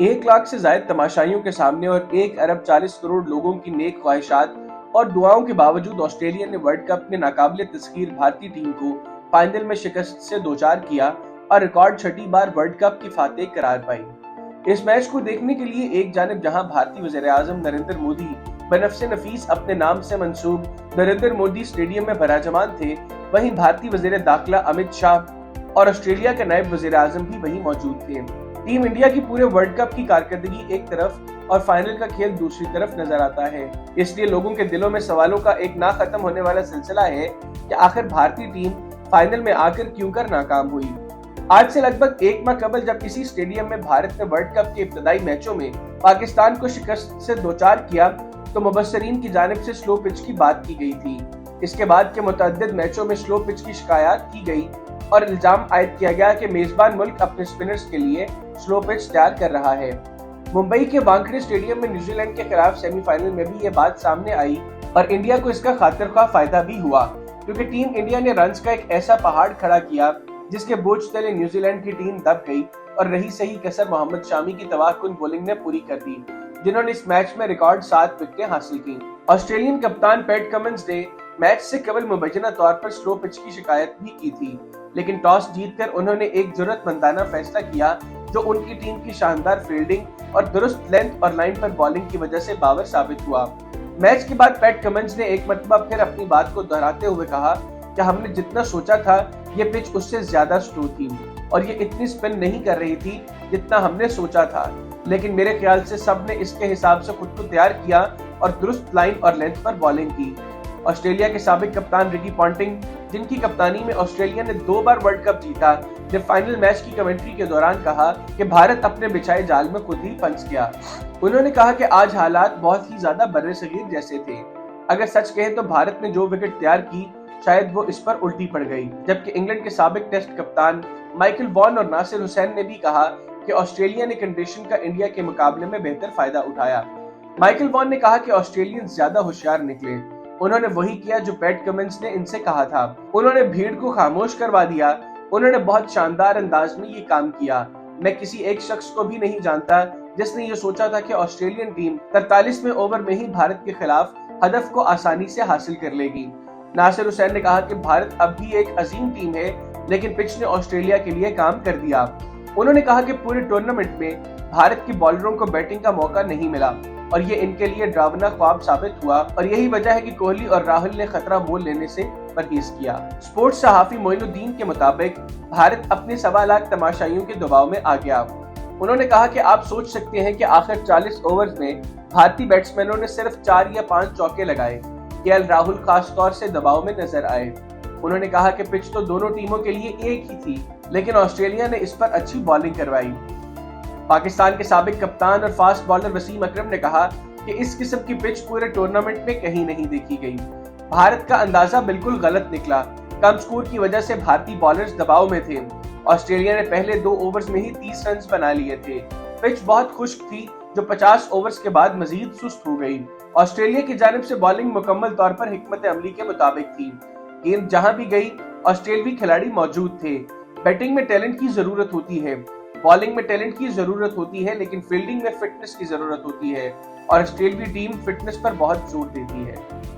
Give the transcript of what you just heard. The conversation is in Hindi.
1 लाख से ज्यादा तमाशाइयों के सामने और 1 अरब 40 करोड़ लोगों की नेक ख्वाहिशात और दुआओं के बावजूद ऑस्ट्रेलिया ने वर्ल्ड कप में नाकाबिले तस्खीर भारतीय टीम को फाइनल में शिकस्त से दोचार किया और रिकॉर्ड छठी बार वर्ल्ड कप की फातेह करार पाई। इस मैच को देखने के लिए एक जानिब जहां भारतीय वज़ीर-ए-आज़म नरेंद्र मोदी बनफ़्से नफीस अपने नाम से मंसूब नरेंद्र मोदी स्टेडियम में बराजमान थे, वहीं भारतीय वज़ीर दाखिला अमित शाह और ऑस्ट्रेलिया के नायब वज़ीर-ए-आज़म भी वहीं मौजूद थे। टीम इंडिया की पूरे वर्ल्ड कप की कारकर्दगी एक तरफ और फाइनल का खेल दूसरी तरफ नजर आता है, इसलिए लोगों के दिलों में सवालों का एक ना खत्म होने वाला सिलसिला है कि आखिर भारतीय टीम फाइनल में आकर क्यों कर नाकाम हुई। आज से लगभग 1 माह कबल जब इसी स्टेडियम में भारत ने वर्ल्ड कप के इब्तदाई मैचों में पाकिस्तान को शिकस्त से दोचार किया तो मुबस्सिरीन की जानिब से स्लो पिच की बात की गई थी। इसके बाद के मुतअद्दिद मैचों में स्लो पिच की शिकायत की गई और इल्जाम आयद किया गया कि मेजबान मुल्क अपने स्पिनर्स के लिए स्लो पिच तैयार कर रहा है। मुंबई के वानखेड़े स्टेडियम में न्यूजीलैंड के खिलाफ सेमीफाइनल में भी ये बात सामने आई और इंडिया को इसका खातिरख्वाह फायदा भी हुआ, क्योंकि टीम इंडिया ने रन्स का एक ऐसा पहाड़ खड़ा किया जिसके बोझ तले न्यूजीलैंड की टीम दब गई और रही सही कसर मोहम्मद शामी की तबाहकुन बॉलिंग ने पूरी कर दी, जिन्होंने इस मैच में रिकॉर्ड 7 विकेटें हासिल की। ऑस्ट्रेलियन कप्तान पैट कमिंस ने मैच से कबल मुबैना तौर पर स्लो पिच की शिकायत भी की थी, लेकिन टॉस जीतकर उन्होंने एक जरूरतमंदाना फैसला किया जो उनकी टीम की शानदार फील्डिंग और दुरुस्त लेंथ और लाइन पर बॉलिंग की वजह से बावर साबित हुआ। मैच के बाद पैट कमिंस ने एक मरतबा फिर अपनी बात को दोहराते हुए कहा कि हमने जितना सोचा था ये पिच उससे ज्यादा स्लो थी और ये इतनी स्पिन नहीं कर रही थी जितना हमने सोचा था, लेकिन मेरे ख्याल से सब ने इसके हिसाब से खुद को तैयार किया और दुरुस्त लाइन और लेंथ पर बॉलिंग की। ऑस्ट्रेलिया के साबिक कप्तान रिकी पॉन्टिंग, जिनकी कप्तानी में ऑस्ट्रेलिया ने 2 बार वर्ल्ड कप जीता, ने फाइनल मैच की कमेंट्री के दौरान कहा कि भारत अपने बिछाए जाल में खुद ही फंस गया। उन्होंने कहा कि आज हालात बहुत ही ज्यादा बर्रे-सगीर जैसे थे। अगर सच कहें तो भारत ने जो विकेट तैयार की शायद वो इस पर उल्टी पड़ गई, जबकि इंग्लैंड के साबिक टेस्ट कप्तान माइकल वॉन और नासिर हुसैन ने भी कहा कि ऑस्ट्रेलिया ने कंडीशन का इंडिया के मुकाबले में बेहतर फायदा उठाया। माइकल वॉन ने कहा कि ऑस्ट्रेलियंस ज्यादा होशियार निकले। उन्होंने वही किया जो पैट कमिंस ने इनसे कहा था। उन्होंने भीड़ को खामोश करवा दिया। उन्होंने बहुत शानदार अंदाज में ये काम किया। मैं किसी एक शख्स को भी नहीं जानता जिसने ये सोचा था कि ऑस्ट्रेलियन टीम 43वें ओवर में ही भारत के खिलाफ हदफ को आसानी से हासिल कर लेगी। नासिर हुसैन ने कहा कि भारत अब भी एक अजीम टीम है, लेकिन पिच ने ऑस्ट्रेलिया के लिए काम कर दिया। उन्होंने कहा कि पूरे टूर्नामेंट में भारत के बॉलरों को बैटिंग का मौका नहीं मिला और ये इनके लिए डरावना ख्वाब साबित हुआ और यही वजह है कि कोहली और राहुल ने खतरा मोल लेने से परहेज किया। स्पोर्ट्स सहाफी मोइनुद्दीन के मुताबिक भारत अपने 1.25 लाख तमाशाइयों के दबाव में आ गया। उन्होंने कहा कि आप सोच सकते हैं कि आखिर 40 ओवर्स में भारतीय बैट्समैनों ने सिर्फ 4 या 5 चौके लगाए। केएल राहुल खास तौर से दबाव में नजर आए। उन्होंने कहा कि पिच तो दोनों टीमों के लिए एक ही थी, लेकिन ऑस्ट्रेलिया ने इस पर अच्छी बॉलिंग करवाई। पाकिस्तान के साबिक कप्तान और फास्ट बॉलर वसीम अकरम ने कहा कि इस किस्म की पिच पूरे टूर्नामेंट में कहीं नहीं देखी गई। भारत का अंदाजा बिल्कुल गलत निकला। कम स्कोर की वजह से भारतीय बॉलर्स दबाव में थे। ऑस्ट्रेलिया ने पहले 2 ओवर्स में ही 30 रन बना लिए थे। पिच बहुत खुश्क थी जो 50 ओवर्स के बाद मजीद सुस्त हो गई। ऑस्ट्रेलिया की जानिब से बॉलिंग मुकम्मल तौर पर हिकमत अमली के मुताबिक थी। गेंद जहां भी गई ऑस्ट्रेलियाई खिलाड़ी मौजूद थे। बैटिंग में टैलेंट की जरूरत होती है, बॉलिंग में टैलेंट की जरूरत होती है, लेकिन फील्डिंग में फिटनेस की जरूरत होती है और ऑस्ट्रेलियाई टीम फिटनेस पर बहुत जोर देती है।